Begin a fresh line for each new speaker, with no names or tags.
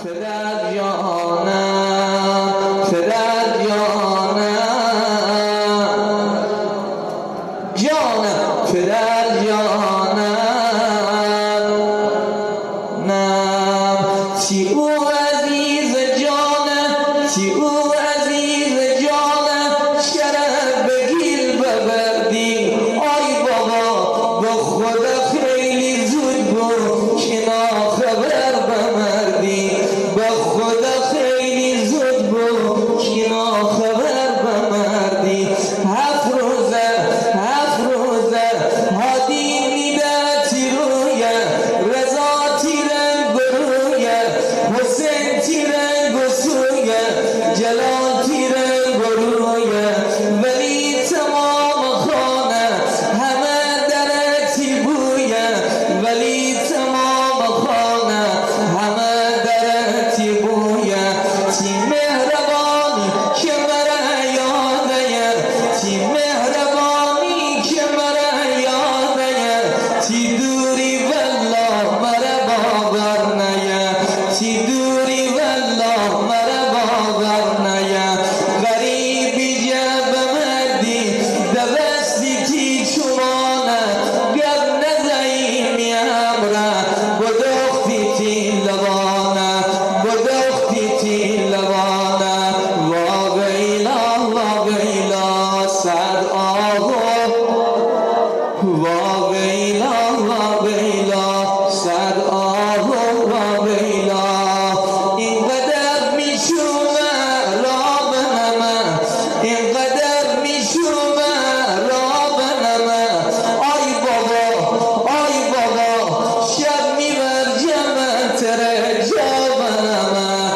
پدر جانم پدر جانم جانم پدر جانم چی او عزیز جانم چی او عزیز جانم شرف بگیر ببردی آی بابا به خدا خیلی زود بود که ناخبر بمردی به خدا خیلی زود بود که ناخبر بمردی هفت روزه هادی میده تیرویه رضا تیرن گرویه حسین تیرن گسویه جلال تیرن گرویه ولی تمام خانه همه درتی بویه ولی تمام خانه همه درتی بویه تی مهربانی که مرا یاده تی مهربانی که مرا یاده تی دوری والله مرا باور نیه تی دوری والله مرا باور نیه غریبی جب مردی دبستی تی چمانه گب نزایی امره بداختی تی لبانه بداختی تی لبانه واقعیلا صد آهو واقعیلا صد آهو اینقدر میشومه را بنمه اینقدر میشومه را بنمه آی بابا شب میبر جمع تره جا بنمه